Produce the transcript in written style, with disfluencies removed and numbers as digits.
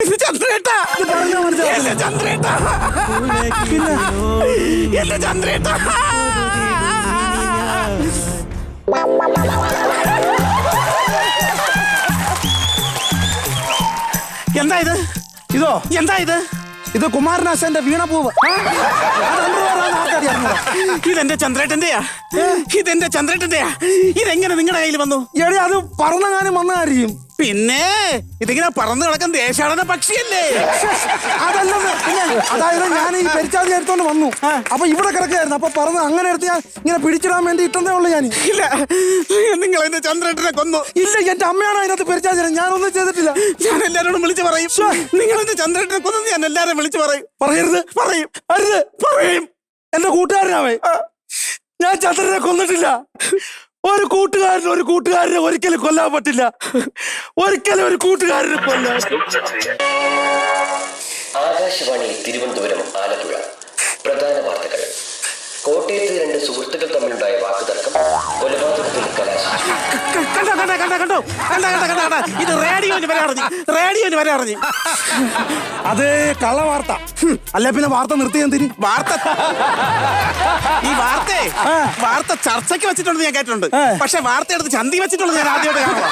ചന്ദ്രേട്ടാ എന്റെ ചന്ദ്രേട്ടാ എന്റെ ചന്ദ്രേട്ടാ എന്താ ഇത്? ഇതോ എന്താ ഇത്? ഇത് കുമാരനാശാന്റെ വീണപൂവ്. ഇതെന്റെ ചന്ദ്രേട്ടന്റെയാ, ഇതെന്റെ ചന്ദ്രേട്ടന്റെയാ. ഇതെങ്ങനെ നിങ്ങളുടെ കയ്യിൽ വന്നു? എടി അത് പറന്നെങ്ങാനും വന്നതായിരിക്കും. പിന്നെ ഇതിങ്ങനെ പറന്നു കിടക്കുന്ന ദേശാടന പക്ഷിയല്ലേ? അതല്ലെന്ന്. പിന്നെ അതായത് ഞാൻ ഈ പെരിച്ചാതി എടുത്തോണ്ട് വന്നു. അപ്പൊ ഇവിടെ കിടക്കായിരുന്നു. അപ്പൊ പറന്ന് അങ്ങനെ എടുത്ത് ഞാൻ ഇങ്ങനെ പിടിച്ചിടാൻ വേണ്ടി ഇട്ടേ ഉള്ളു. ഞാൻ ഇല്ല, നിങ്ങൾ എന്റെ ചന്ദ്രേട്ടനെ കൊന്നു. ഇല്ല, എന്റെ അമ്മയാണ് അതിനകത്ത് പെരിച്ചാതി. ഞാനൊന്നും ചെയ്തിട്ടില്ല. ഞാൻ എല്ലാരോടും വിളിച്ചു പറയും, നിങ്ങൾ എന്റെ ചന്ദ്രേട്ടനെ കൊന്നു. ഞാൻ എല്ലാരും വിളിച്ചു പറയും. പറയരുത്. പറയും, അരുത്. പറയും. എന്റെ കൂട്ടുകാരനാവേ, ഞാൻ ചന്ദ്രനെ കൊന്നിട്ടില്ല. ഒരു കൂട്ടുകാരനെ ഒരിക്കലും കൊല്ലാൻ പറ്റില്ല. ഒരിക്കലും ഒരു കൂട്ടുകാരനെ കൊല്ലാൻ. ആകാശവാണി തിരുവനന്തപുരം ആലപ്പുഴ പ്രധാന വാർത്തകൾ. കോട്ടയത്ത് രണ്ട് സുഹൃത്തുക്കൾ തമ്മിലുണ്ടായ വാക്കുതർക്കം കൊലപാതകത്തിൽ കലാശിച്ചു. കണ്ടോ ഇത് റേഡിയോന് വരെ അറിഞ്ഞു. അത് കള്ള വാർത്ത. അല്ല പിന്നെ വാർത്ത നിർത്തി എന്തിന്? ഈ വാർത്ത ചർച്ചയ്ക്ക് വെച്ചിട്ടുണ്ടെന്ന് ഞാൻ കേട്ടിട്ടുണ്ട്. പക്ഷെ വാർത്ത എടുത്ത് ചന്തി വെച്ചിട്ടുള്ളത് ഞാൻ ആദ്യമായിട്ട് കാണുക.